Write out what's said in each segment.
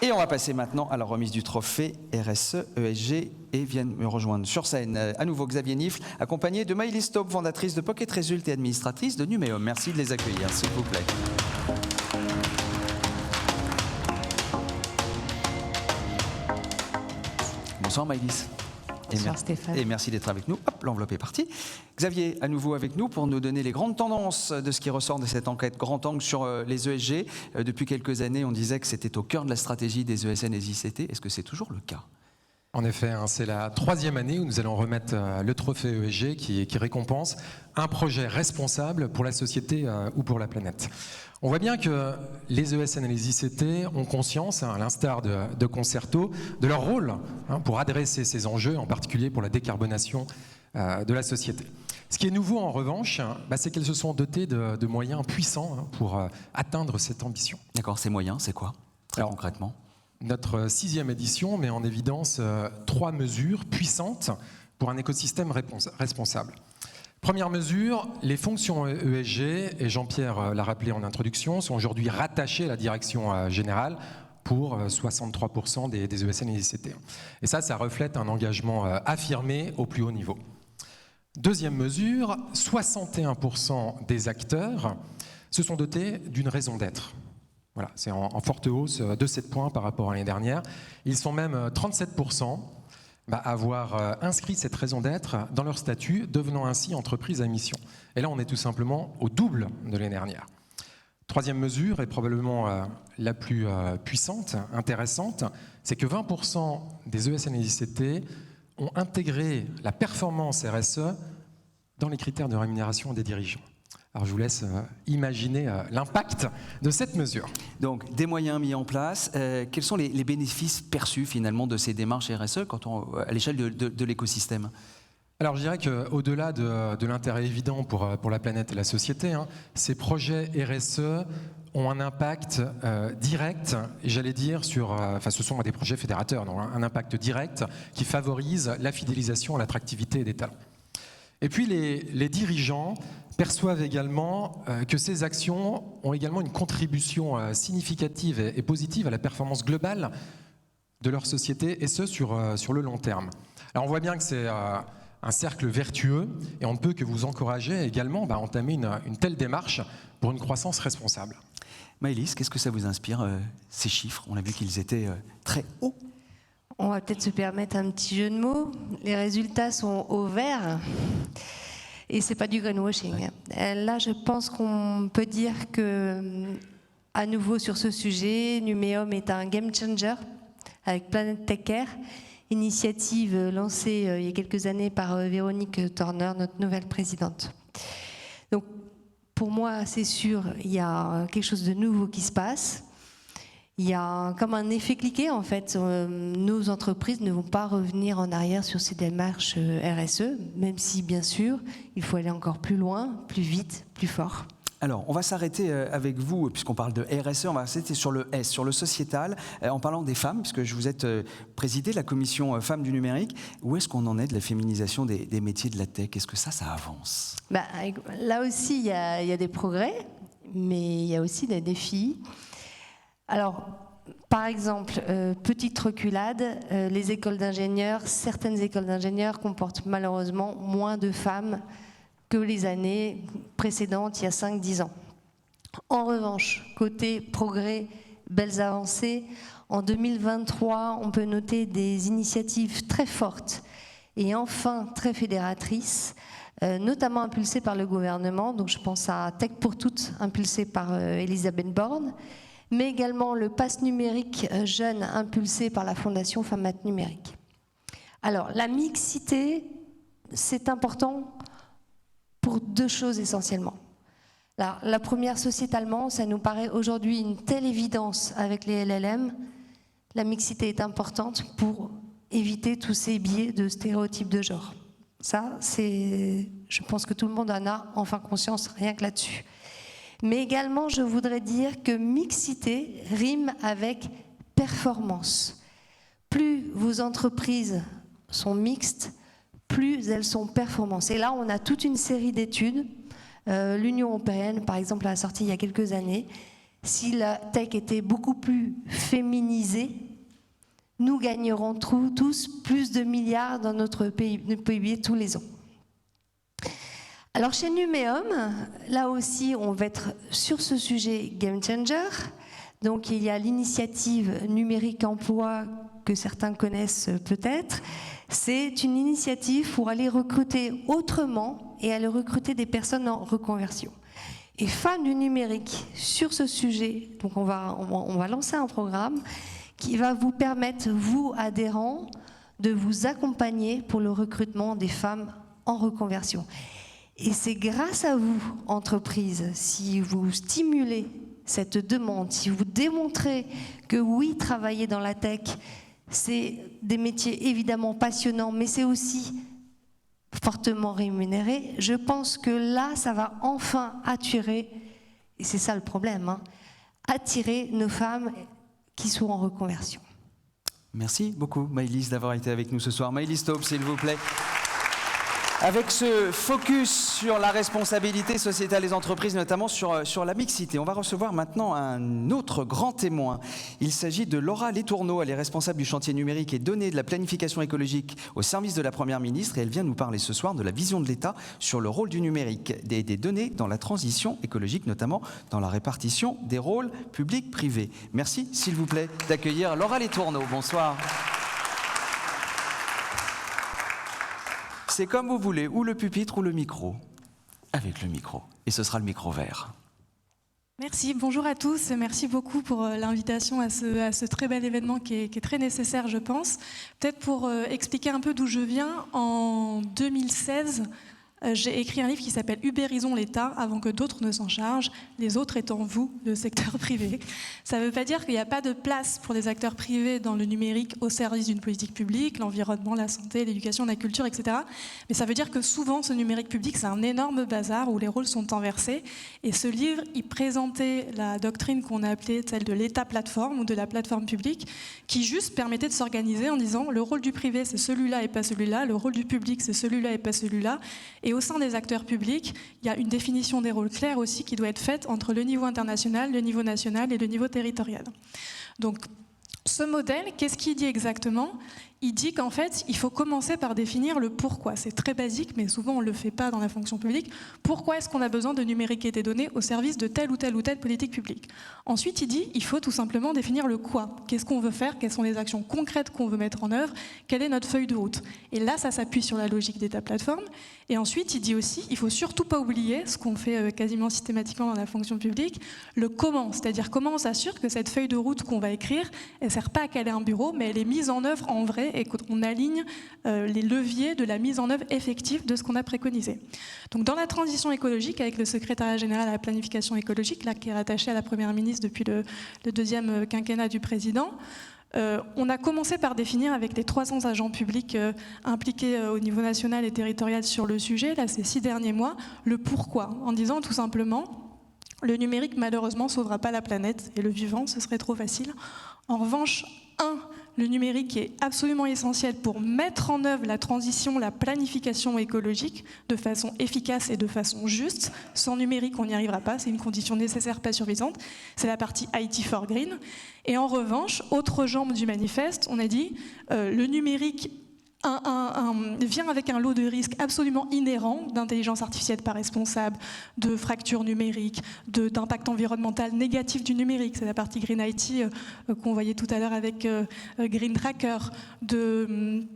Et on va passer maintenant à la remise du trophée RSE ESG et viennent me rejoindre sur scène à nouveau Xavier Nifle, accompagné de Maëlys Taube, fondatrice de Pocket Result et administratrice de Numéum. Merci de les accueillir, s'il vous plaît. Bonsoir Maëlys. Bonsoir Stéphane. Et merci d'être avec nous. Hop, l'enveloppe est partie. Xavier, à nouveau avec nous pour nous donner les grandes tendances de ce qui ressort de cette enquête Grand Angle sur les ESG. Depuis quelques années, on disait que c'était au cœur de la stratégie des ESN et des ICT. Est-ce que c'est toujours le cas ? En effet, c'est la 3e année où nous allons remettre le trophée ESG qui récompense un projet responsable pour la société ou pour la planète. On voit bien que les ESN et les ICT ont conscience, à l'instar de Concerto, de leur rôle pour adresser ces enjeux, en particulier pour la décarbonation de la société. Ce qui est nouveau en revanche, c'est qu'elles se sont dotées de moyens puissants pour atteindre cette ambition. D'accord, ces moyens, c'est quoi, très concrètement ? Notre 6e édition met en évidence 3 mesures puissantes pour un écosystème responsable. Première mesure, les fonctions ESG, et Jean-Pierre l'a rappelé en introduction, sont aujourd'hui rattachées à la direction générale pour 63% des ESN et des ICT. Et ça reflète un engagement affirmé au plus haut niveau. Deuxième mesure, 61% des acteurs se sont dotés d'une raison d'être. Voilà, c'est en forte hausse de 7 points par rapport à l'année dernière. Ils sont même 37% à avoir inscrit cette raison d'être dans leur statut, devenant ainsi entreprise à mission. Et là, on est tout simplement au double de l'année dernière. Troisième mesure, et probablement la plus puissante, intéressante, c'est que 20% des ESN et ICT ont intégré la performance RSE dans les critères de rémunération des dirigeants. Alors je vous laisse imaginer l'impact de cette mesure. Donc des moyens mis en place. Quels sont les bénéfices perçus finalement de ces démarches RSE à l'échelle de l'écosystème ? Alors je dirais qu'au-delà de l'intérêt évident pour la planète et la société, ces projets RSE ont un impact direct, et j'allais dire ce sont des projets fédérateurs, donc un impact direct qui favorise la fidélisation et l'attractivité des talents. Et puis les dirigeants perçoivent également que ces actions ont également une contribution significative et positive à la performance globale de leur société, et ce sur le long terme. Alors on voit bien que c'est un cercle vertueux, et on ne peut que vous encourager également à entamer une telle démarche pour une croissance responsable. Maëlys, qu'est-ce que ça vous inspire, ces chiffres ? On a vu qu'ils étaient très hauts. On va peut-être se permettre un petit jeu de mots. Les résultats sont au vert. Et c'est pas du greenwashing. Là, je pense qu'on peut dire que, à nouveau sur ce sujet, Numéum est un game changer avec Planet Tech Care, initiative lancée il y a quelques années par Véronique Turner, notre nouvelle présidente. Donc, pour moi, c'est sûr, il y a quelque chose de nouveau qui se passe. Il y a comme un effet cliquet, en fait. Nos entreprises ne vont pas revenir en arrière sur ces démarches RSE, même si, bien sûr, il faut aller encore plus loin, plus vite, plus fort. Alors, on va s'arrêter avec vous, puisqu'on parle de RSE, on va s'arrêter sur le S, sur le sociétal, en parlant des femmes, puisque vous êtes présidé de la commission femmes du numérique. Où est-ce qu'on en est de la féminisation des métiers de la tech ? Est-ce que ça avance ? Là aussi, il y a des progrès, mais il y a aussi des défis. Alors, par exemple, petite reculade, les écoles d'ingénieurs, certaines écoles d'ingénieurs comportent malheureusement moins de femmes que les années précédentes, il y a 5-10 ans. En revanche, côté progrès, belles avancées, en 2023, on peut noter des initiatives très fortes et enfin très fédératrices, notamment impulsées par le gouvernement. Donc je pense à Tech pour toutes, impulsée par Elisabeth Borne, mais également le pass numérique jeune impulsé par la Fondation Femmat Numérique. Alors, la mixité, c'est important pour 2 choses essentiellement. Alors, la première, sociétalement, ça nous paraît aujourd'hui une telle évidence avec les LLM. La mixité est importante pour éviter tous ces biais de stéréotypes de genre. Ça, je pense que tout le monde en a enfin conscience, rien que là-dessus. Mais également, je voudrais dire que mixité rime avec performance. Plus vos entreprises sont mixtes, plus elles sont performantes. Et là, on a toute une série d'études. L'Union européenne, par exemple, a sorti il y a quelques années Si la tech était beaucoup plus féminisée, nous gagnerons tous plus de milliards dans notre PIB tous les ans. Alors chez Numéum, là aussi on va être sur ce sujet game changer. Donc il y a l'initiative Numérique Emploi que certains connaissent peut-être. C'est une initiative pour aller recruter autrement et aller recruter des personnes en reconversion. Et Femmes du numérique, sur ce sujet, donc on va lancer un programme qui va vous permettre, vous adhérents, de vous accompagner pour le recrutement des femmes en reconversion. Et c'est grâce à vous, entreprises, si vous stimulez cette demande, si vous démontrez que oui, travailler dans la tech, c'est des métiers évidemment passionnants, mais c'est aussi fortement rémunéré, je pense que là, ça va enfin attirer, et c'est ça le problème, attirer nos femmes qui sont en reconversion. Merci beaucoup, Maëlys, d'avoir été avec nous ce soir. Maëlys Taube, s'il vous plaît. Avec ce focus sur la responsabilité sociétale des entreprises, notamment sur la mixité, on va recevoir maintenant un autre grand témoin. Il s'agit de Laura Letourneau. Elle est responsable du chantier numérique et données de la planification écologique au service de la Première ministre. Et elle vient nous parler ce soir de la vision de l'État sur le rôle du numérique et des données dans la transition écologique, notamment dans la répartition des rôles publics-privés. Merci, s'il vous plaît, d'accueillir Laura Letourneau. Bonsoir. C'est comme vous voulez, ou le pupitre ou le micro. Avec le micro. Et ce sera le micro vert. Merci, bonjour à tous. Merci beaucoup pour l'invitation à ce très bel événement qui est très nécessaire, je pense. Peut-être pour expliquer un peu d'où je viens, en 2016, j'ai écrit un livre qui s'appelle « Ubérisons l'État avant que d'autres ne s'en chargent, les autres étant vous, le secteur privé ». Ça ne veut pas dire qu'il n'y a pas de place pour les acteurs privés dans le numérique au service d'une politique publique, l'environnement, la santé, l'éducation, la culture, etc. Mais ça veut dire que souvent, ce numérique public, c'est un énorme bazar où les rôles sont inversés. Et ce livre, il présentait la doctrine qu'on a appelée celle de l'État-plateforme ou de la plateforme publique, qui juste permettait de s'organiser en disant le rôle du privé, c'est celui-là et pas celui-là, le rôle du public, c'est celui-là et pas celui-là. Et au sein des acteurs publics, il y a une définition des rôles clairs aussi qui doit être faite entre le niveau international, le niveau national et le niveau territorial. Donc, ce modèle, qu'est-ce qu'il dit exactement ? Il dit qu'en fait, il faut commencer par définir le pourquoi. C'est très basique, mais souvent on ne le fait pas dans la fonction publique. Pourquoi est-ce qu'on a besoin de numériquer des données au service de telle ou telle ou telle politique publique ? Ensuite, il dit il faut tout simplement définir le quoi. Qu'est-ce qu'on veut faire ? Quelles sont les actions concrètes qu'on veut mettre en œuvre ? Quelle est notre feuille de route ? Et là, ça s'appuie sur la logique d'État-plateforme. Et ensuite, il dit aussi il ne faut surtout pas oublier, ce qu'on fait quasiment systématiquement dans la fonction publique, le comment. C'est-à-dire comment on s'assure que cette feuille de route qu'on va écrire, elle ne sert pas à caler un bureau, mais elle est mise en œuvre en vrai et qu'on aligne les leviers de la mise en œuvre effective de ce qu'on a préconisé. Donc dans la transition écologique, avec le secrétariat général à la planification écologique, là, qui est rattaché à la Première ministre depuis le deuxième quinquennat du président, on a commencé par définir avec les 300 agents publics impliqués au niveau national et territorial sur le sujet, là ces 6 derniers mois, le pourquoi, en disant tout simplement le numérique malheureusement ne sauvera pas la planète et le vivant, ce serait trop facile. En revanche, le numérique est absolument essentiel pour mettre en œuvre la transition, la planification écologique de façon efficace et de façon juste. Sans numérique, on n'y arrivera pas, c'est une condition nécessaire, pas suffisante. C'est la partie IT for Green. Et en revanche, autre jambe du manifeste, on a dit le numérique vient avec un lot de risques absolument inhérents d'intelligence artificielle pas responsable, de fracture numérique, d'impact environnemental négatif du numérique. C'est la partie Green IT qu'on voyait tout à l'heure avec Green Tracker, de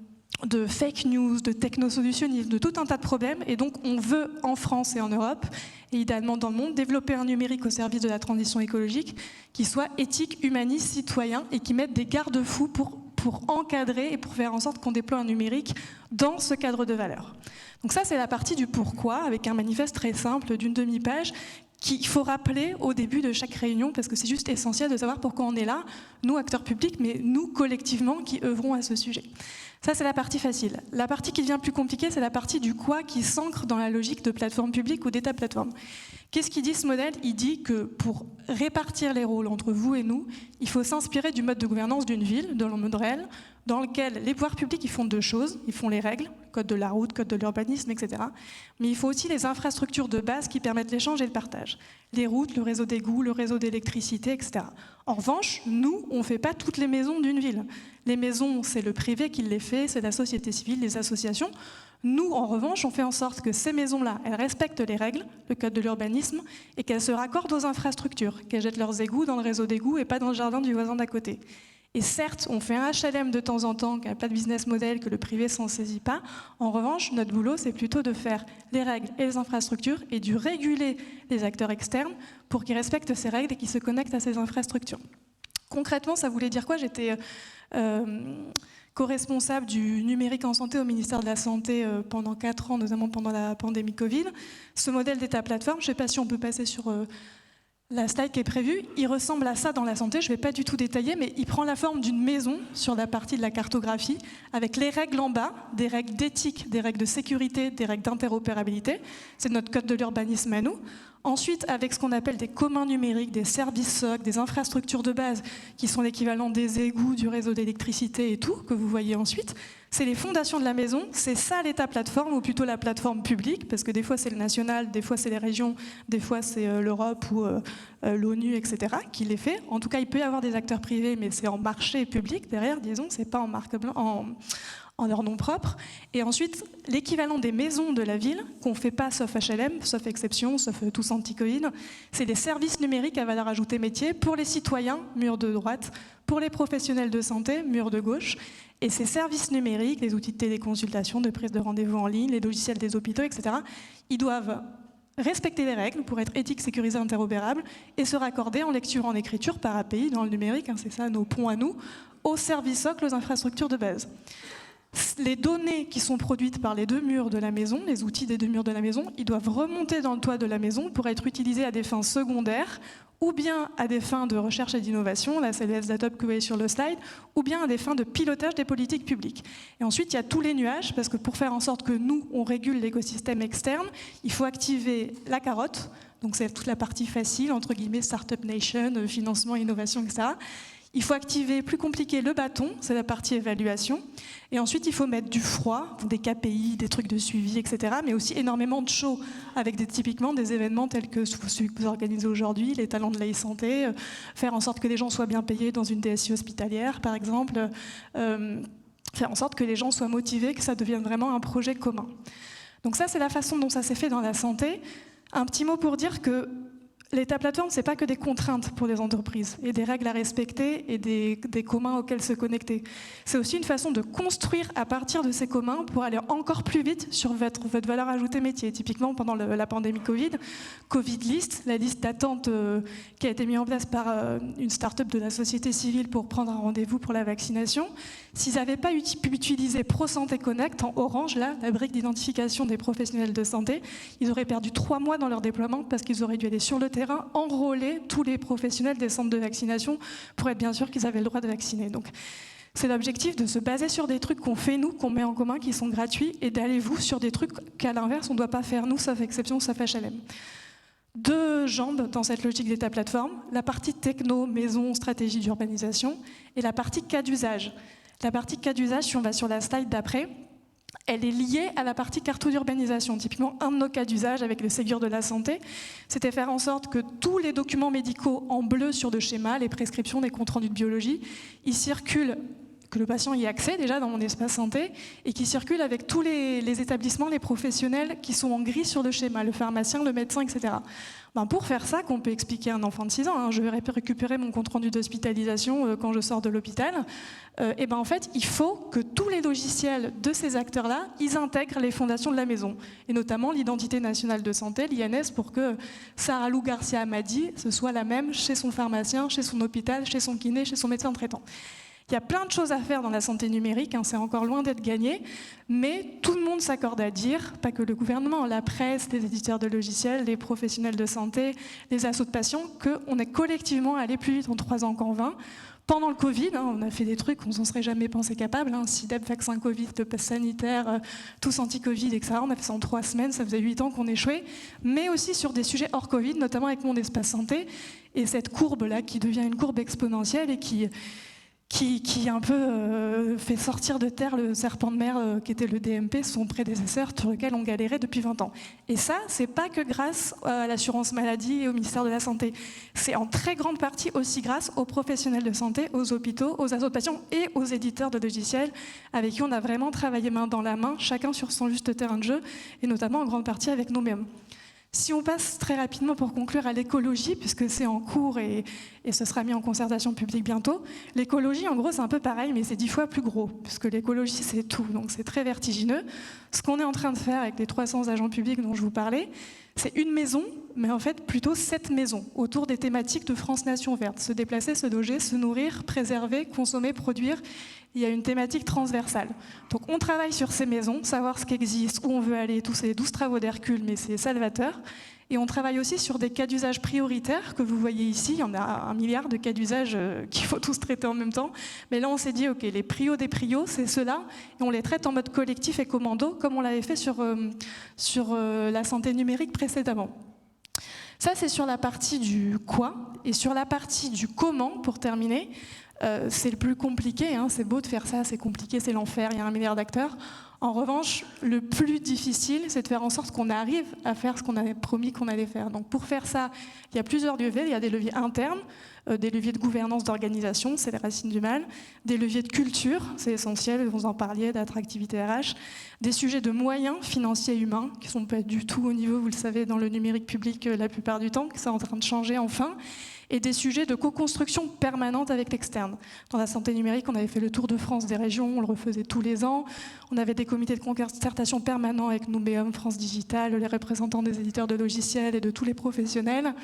fake news, de technosolutionnisme, de tout un tas de problèmes. Et donc on veut en France et en Europe, et idéalement dans le monde, développer un numérique au service de la transition écologique qui soit éthique, humaniste, citoyen et qui mette des garde-fous pour encadrer et pour faire en sorte qu'on déploie un numérique dans ce cadre de valeurs. Donc ça, c'est la partie du pourquoi, avec un manifeste très simple d'une demi-page qu'il faut rappeler au début de chaque réunion, parce que c'est juste essentiel de savoir pourquoi on est là, nous, acteurs publics, mais nous, collectivement, qui œuvrons à ce sujet. Ça, c'est la partie facile. La partie qui devient plus compliquée, c'est la partie du quoi qui s'ancre dans la logique de plateforme publique ou d'État-plateforme. Qu'est-ce qu'il dit ce modèle ? Il dit que pour répartir les rôles entre vous et nous, il faut s'inspirer du mode de gouvernance d'une ville, de le mode réel, dans lequel les pouvoirs publics ils font 2 choses. Ils font les règles, code de la route, code de l'urbanisme, etc. Mais il faut aussi les infrastructures de base qui permettent l'échange et le partage. Les routes, le réseau d'égouts, le réseau d'électricité, etc. En revanche, nous, on ne fait pas toutes les maisons d'une ville. Les maisons, c'est le privé qui les fait, c'est la société civile, les associations. Nous, en revanche, on fait en sorte que ces maisons-là, elles respectent les règles, le code de l'urbanisme, et qu'elles se raccordent aux infrastructures, qu'elles jettent leurs égouts dans le réseau d'égouts et pas dans le jardin du voisin d'à côté. Et certes, on fait un HLM de temps en temps, qui n'a pas de business model, que le privé s'en saisit pas. En revanche, notre boulot, c'est plutôt de faire les règles et les infrastructures et de réguler les acteurs externes pour qu'ils respectent ces règles et qu'ils se connectent à ces infrastructures. Concrètement, ça voulait dire quoi ? J'étais co-responsable du numérique en santé au ministère de la Santé pendant 4 ans, notamment pendant la pandémie Covid. Ce modèle d'État plateforme, je ne sais pas si on peut passer sur la slide qui est prévue, il ressemble à ça dans la santé, je ne vais pas du tout détailler, mais il prend la forme d'une maison sur la partie de la cartographie, avec les règles en bas, des règles d'éthique, des règles de sécurité, des règles d'interopérabilité. C'est notre code de l'urbanisme à nous. Ensuite, avec ce qu'on appelle des communs numériques, des services SOC, des infrastructures de base, qui sont l'équivalent des égouts, du réseau d'électricité et tout, que vous voyez ensuite. C'est les fondations de la maison, c'est ça l'État plateforme, ou plutôt la plateforme publique, parce que des fois c'est le national, des fois c'est les régions, des fois c'est l'Europe ou l'ONU, etc., qui les fait. En tout cas, il peut y avoir des acteurs privés, mais c'est en marché public derrière, disons, c'est pas en marque blanche, en leur nom propre. Et ensuite, l'équivalent des maisons de la ville, qu'on ne fait pas sauf HLM, sauf exception, sauf tous anti-Covid, c'est des services numériques à valeur ajoutée métier pour les citoyens, mur de droite, pour les professionnels de santé, mur de gauche. Et ces services numériques, les outils de téléconsultation, de prise de rendez-vous en ligne, les logiciels des hôpitaux, etc., ils doivent respecter les règles pour être éthiques, sécurisés, interopérables et se raccorder en lecture, en écriture par API dans le numérique, c'est ça nos ponts à nous, aux services socles, aux infrastructures de base. Les données qui sont produites par les deux murs de la maison, les outils des deux murs de la maison, ils doivent remonter dans le toit de la maison pour être utilisés à des fins secondaires ou bien à des fins de recherche et d'innovation, là c'est le SDATOP que vous voyez sur le slide, ou bien à des fins de pilotage des politiques publiques. Et ensuite, il y a tous les nuages, parce que pour faire en sorte que nous, on régule l'écosystème externe, il faut activer la carotte, donc c'est toute la partie facile, entre guillemets, Startup Nation, financement, innovation, etc. Il faut activer, plus compliqué, le bâton, c'est la partie évaluation. Et ensuite, il faut mettre du froid, des KPI, des trucs de suivi, etc. Mais aussi énormément de chaud, avec typiquement des événements tels que celui que vous organisez aujourd'hui, les talents de l'e-santé, faire en sorte que les gens soient bien payés dans une DSI hospitalière, par exemple, faire en sorte que les gens soient motivés, que ça devienne vraiment un projet commun. Donc ça, c'est la façon dont ça s'est fait dans la santé. Un petit mot pour dire que l'État plateforme, ce n'est pas que des contraintes pour les entreprises et des règles à respecter et des communs auxquels se connecter. C'est aussi une façon de construire à partir de ces communs pour aller encore plus vite sur votre valeur ajoutée métier. Typiquement, pendant la pandémie Covid, Covid List, la liste d'attente qui a été mise en place par une start-up de la société civile pour prendre un rendez-vous pour la vaccination, s'ils n'avaient pas pu utiliser ProSanté Connect en orange, là, la brique d'identification des professionnels de santé, ils auraient perdu 3 mois dans leur déploiement parce qu'ils auraient dû aller sur le terrain enrôler tous les professionnels des centres de vaccination pour être bien sûr qu'ils avaient le droit de vacciner. Donc, c'est l'objectif de se baser sur des trucs qu'on fait nous, qu'on met en commun, qui sont gratuits, et d'aller vous sur des trucs qu'à l'inverse, on ne doit pas faire nous, sauf exception, sauf HLM. 2 jambes dans cette logique d'État plateforme, la partie techno, maison, stratégie d'urbanisation, et la partie cas d'usage. La partie cas d'usage, si on va sur la slide d'après, elle est liée à la partie carto d'urbanisation. Typiquement, un de nos cas d'usage avec le Ségur de la santé, c'était faire en sorte que tous les documents médicaux en bleu sur le schéma, les prescriptions, les comptes rendus de biologie, ils circulent, que le patient y ait accès déjà dans mon espace santé, et qui circulent avec tous les établissements, les professionnels qui sont en gris sur le schéma, le pharmacien, le médecin, etc. Pour faire ça, qu'on peut expliquer à un enfant de 6 ans, je vais récupérer mon compte rendu d'hospitalisation quand je sors de l'hôpital, en fait, il faut que tous les logiciels de ces acteurs-là, ils intègrent les fondations de la maison, et notamment l'identité nationale de santé, l'INS, pour que Sarah Lou Garcia Amadi, ce soit la même chez son pharmacien, chez son hôpital, chez son kiné, chez son médecin traitant. Il y a plein de choses à faire dans la santé numérique, c'est encore loin d'être gagné, mais tout le monde s'accorde à dire, pas que le gouvernement, la presse, les éditeurs de logiciels, les professionnels de santé, les assos de patients, qu'on est collectivement allé plus vite en 3 ans qu'en 20. Pendant le Covid, on a fait des trucs qu'on ne s'en serait jamais pensé capable, SIDEP, vaccin Covid, le pass sanitaire, tous anti-Covid, etc. On a fait ça en 3 semaines, ça faisait 8 ans qu'on échouait, mais aussi sur des sujets hors Covid, notamment avec mon espace santé, et cette courbe-là qui devient une courbe exponentielle et qui qui un peu fait sortir de terre le serpent de mer qui était le DMP, son prédécesseur, sur lequel on galérait depuis 20 ans. Et ça, c'est pas que grâce à l'assurance maladie et au ministère de la Santé. C'est en très grande partie aussi grâce aux professionnels de santé, aux hôpitaux, aux associations et aux éditeurs de logiciels avec qui on a vraiment travaillé main dans la main, chacun sur son juste terrain de jeu, et notamment en grande partie avec nous-mêmes. Si on passe très rapidement pour conclure à l'écologie, puisque c'est en cours et ce sera mis en concertation publique bientôt, l'écologie, en gros, c'est un peu pareil, mais c'est 10 fois plus gros, puisque l'écologie, c'est tout, donc c'est très vertigineux. Ce qu'on est en train de faire avec les 300 agents publics dont je vous parlais, c'est une maison, mais en fait plutôt 7 maisons, autour des thématiques de France Nation Verte. Se déplacer, se loger, se nourrir, préserver, consommer, produire. Il y a une thématique transversale. Donc on travaille sur ces maisons, savoir ce qui existe, où on veut aller, tous ces 12 travaux d'Hercule, mais c'est salvateur. Et on travaille aussi sur des cas d'usage prioritaires que vous voyez ici. Il y en a 1 milliard de cas d'usage qu'il faut tous traiter en même temps. Mais là, on s'est dit, OK, les prios des prios, c'est ceux-là. Et on les traite en mode collectif et commando, comme on l'avait fait sur la santé numérique précédemment. Ça, c'est sur la partie du quoi. Et sur la partie du comment, pour terminer, c'est le plus compliqué. Hein. C'est beau de faire ça, c'est compliqué, c'est l'enfer, il y a 1 milliard d'acteurs. En revanche, le plus difficile, c'est de faire en sorte qu'on arrive à faire ce qu'on avait promis qu'on allait faire. Donc pour faire ça, il y a plusieurs leviers. Il y a des leviers internes, des leviers de gouvernance, d'organisation, c'est les racines du mal, des leviers de culture, c'est essentiel, vous en parliez, d'attractivité RH, des sujets de moyens financiers et humains, qui ne sont pas du tout au niveau, vous le savez, dans le numérique public la plupart du temps, que c'est en train de changer enfin, et des sujets de co-construction permanente avec l'externe. Dans la santé numérique, on avait fait le tour de France des régions, on le refaisait tous les ans. On avait des comités de concertation permanents avec Nouméum, France Digital, les représentants des éditeurs de logiciels et de tous les professionnels.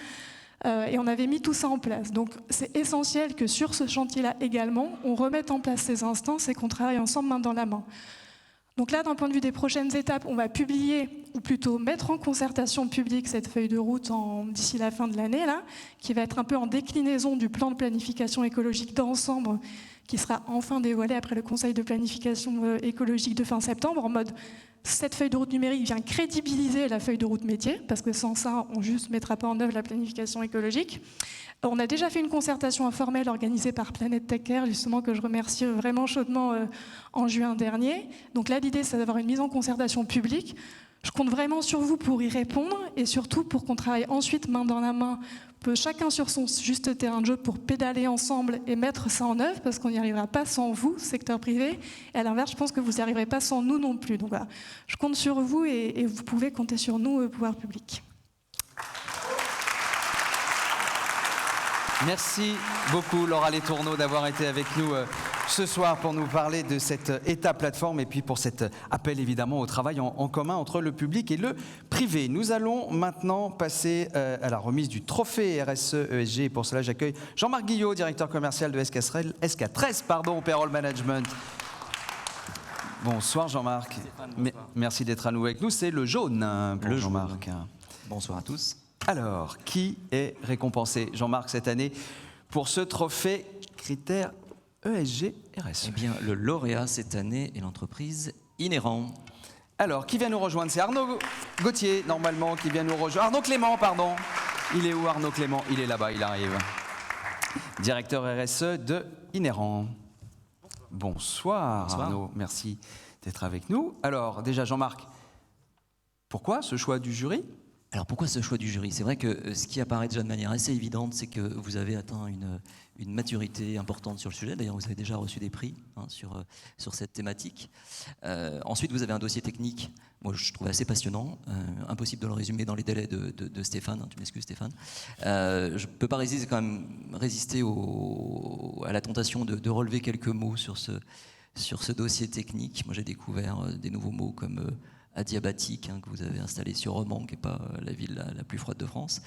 Et on avait mis tout ça en place. Donc c'est essentiel que sur ce chantier-là également, on remette en place ces instances et qu'on travaille ensemble main dans la main. Donc là, d'un point de vue des prochaines étapes, on va publier, ou plutôt mettre en concertation publique cette feuille de route d'ici la fin de l'année, là, qui va être un peu en déclinaison du plan de planification écologique d'ensemble, qui sera enfin dévoilé après le conseil de planification écologique de fin septembre, en mode cette feuille de route numérique vient crédibiliser la feuille de route métier, parce que sans ça, on juste mettra pas en œuvre la planification écologique. On a déjà fait une concertation informelle organisée par Planète Tech Care, justement, que je remercie vraiment chaudement en juin dernier. Donc là, l'idée, c'est d'avoir une mise en concertation publique. Je compte vraiment sur vous pour y répondre et surtout pour qu'on travaille ensuite main dans la main, chacun sur son juste terrain de jeu pour pédaler ensemble et mettre ça en œuvre, parce qu'on n'y arrivera pas sans vous, secteur privé. Et à l'inverse, je pense que vous n'y arriverez pas sans nous non plus. Donc voilà, je compte sur vous et vous pouvez compter sur nous, pouvoir public. Merci beaucoup Laura Letourneau d'avoir été avec nous ce soir pour nous parler de cette État plateforme et puis pour cet appel évidemment au travail en commun entre le public et le privé. Nous allons maintenant passer à la remise du trophée RSE ESG et pour cela j'accueille Jean-Marc Guillot, directeur commercial de SK13, Payroll Management. Bonsoir Jean-Marc. Merci d'être à nouveau avec nous. C'est le jaune pour Jean-Marc. Bonsoir à tous. Alors, qui est récompensé, Jean-Marc, cette année pour ce trophée critère ESG RSE? Eh bien, le lauréat cette année est l'entreprise Inhérent. Alors, qui vient nous rejoindre? C'est Arnaud Gauthier, normalement, qui vient nous rejoindre. Arnaud Clément, pardon. Il est où, Arnaud Clément? Il est là-bas, il arrive. Directeur RSE de Inhérent. Bonsoir, Arnaud. Merci d'être avec nous. Alors, déjà, Jean-Marc, pourquoi ce choix du jury? Alors pourquoi ce choix du jury? C'est vrai que ce qui apparaît déjà de manière assez évidente, c'est que vous avez atteint une maturité importante sur le sujet. D'ailleurs, vous avez déjà reçu des prix sur cette thématique. Ensuite, vous avez un dossier technique, moi je trouve assez passionnant. Impossible de le résumer dans les délais de Stéphane. Tu m'excuses Stéphane. Je ne peux pas résister à la tentation de relever quelques mots sur ce dossier technique. Moi j'ai découvert des nouveaux mots comme... adiabatique, que vous avez installé sur Romans, qui n'est pas la ville la plus froide de France.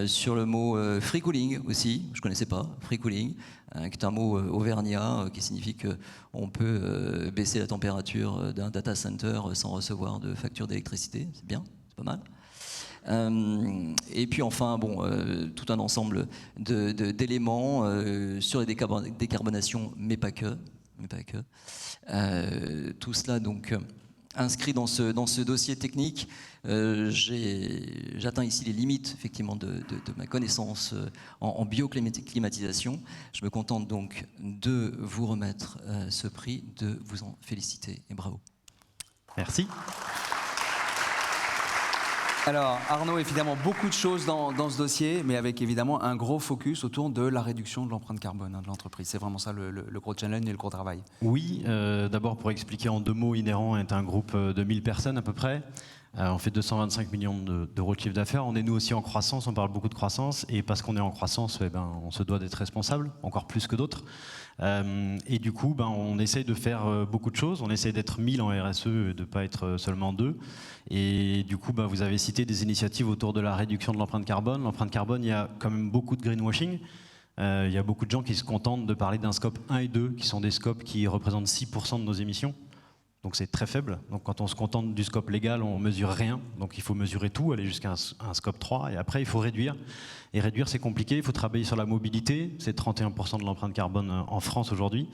Sur le mot free cooling aussi, je ne connaissais pas, free cooling, qui est un mot auvergnat qui signifie qu'on peut baisser la température d'un data center sans recevoir de facture d'électricité. C'est bien, c'est pas mal. Et puis enfin, tout un ensemble d'éléments sur les décarbonations, mais pas que. Tout cela donc... inscrit dans ce dossier technique. J'atteins ici les limites effectivement de ma connaissance en bioclimatisation. Je me contente donc de vous remettre ce prix, de vous en féliciter et bravo. Merci. Alors Arnaud, évidemment beaucoup de choses dans ce dossier, mais avec évidemment un gros focus autour de la réduction de l'empreinte carbone de l'entreprise. C'est vraiment ça le gros challenge et le gros travail. Oui, d'abord pour expliquer en 2 mots, Inhérent est un groupe de 1000 personnes à peu près. On fait 225 millions d'euros de chiffre d'affaires. On est nous aussi en croissance, on parle beaucoup de croissance. Et parce qu'on est en croissance, on se doit d'être responsable, encore plus que d'autres. Et du coup, on essaye de faire beaucoup de choses. On essaye d'être 1000 en RSE et de ne pas être seulement 2. Et du coup, vous avez cité des initiatives autour de la réduction de l'empreinte carbone. L'empreinte carbone, il y a quand même beaucoup de greenwashing. Il y a beaucoup de gens qui se contentent de parler d'un scope 1 et 2, qui sont des scopes qui représentent 6% de nos émissions. Donc c'est très faible. Donc quand on se contente du scope légal, on mesure rien. Donc il faut mesurer tout, aller jusqu'à un scope 3. Et après, il faut réduire. Et réduire, c'est compliqué. Il faut travailler sur la mobilité. C'est 31% de l'empreinte carbone en France aujourd'hui.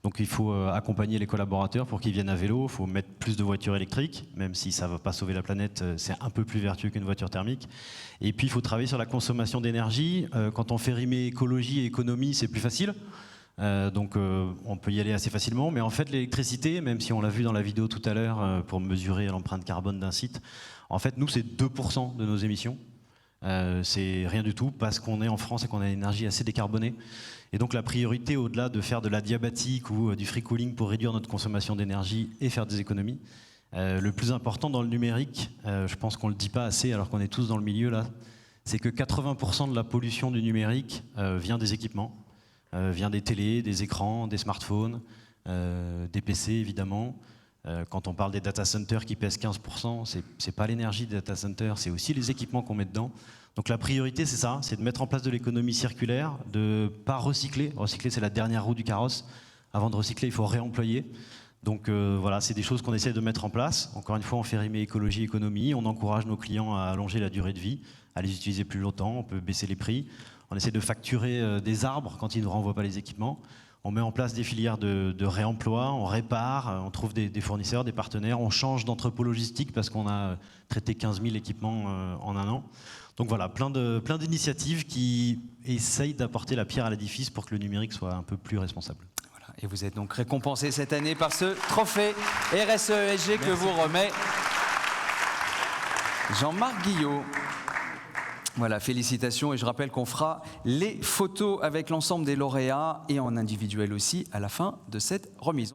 Donc il faut accompagner les collaborateurs pour qu'ils viennent à vélo. Il faut mettre plus de voitures électriques, même si ça ne va pas sauver la planète. C'est un peu plus vertueux qu'une voiture thermique. Et puis il faut travailler sur la consommation d'énergie. Quand on fait rimer écologie et économie, c'est plus facile. Donc on peut y aller assez facilement, mais en fait l'électricité, même si on l'a vu dans la vidéo tout à l'heure pour mesurer l'empreinte carbone d'un site, en fait nous c'est 2% de nos émissions, c'est rien du tout parce qu'on est en France et qu'on a une énergie assez décarbonée. Et donc la priorité, au-delà de faire de l'adiabatique ou du free cooling pour réduire notre consommation d'énergie et faire des économies, le plus important dans le numérique, je pense qu'on ne le dit pas assez alors qu'on est tous dans le milieu là, c'est que 80% de la pollution du numérique vient des équipements. Vient des télés, des écrans, des smartphones, des PC évidemment. Quand on parle des data centers qui pèsent 15%, c'est pas l'énergie des data centers, c'est aussi les équipements qu'on met dedans. Donc la priorité c'est ça, c'est de mettre en place de l'économie circulaire, de pas recycler. Recycler c'est la dernière roue du carrosse. Avant de recycler, il faut réemployer. Donc voilà, c'est des choses qu'on essaie de mettre en place. Encore une fois, on fait rimer écologie, économie. On encourage nos clients à allonger la durée de vie, à les utiliser plus longtemps. On peut baisser les prix. On essaie de facturer des arbres quand ils ne nous renvoient pas les équipements. On met en place des filières de réemploi, on répare, on trouve des fournisseurs, des partenaires. On change d'entrepôt logistique parce qu'on a traité 15 000 équipements en 1 an. Donc voilà, plein d'initiatives qui essayent d'apporter la pierre à l'édifice pour que le numérique soit un peu plus responsable. Et vous êtes donc récompensé cette année par ce trophée RSE ESG que vous remet Jean-Marc Guillot. Voilà, félicitations. Et je rappelle qu'on fera les photos avec l'ensemble des lauréats et en individuel aussi à la fin de cette remise.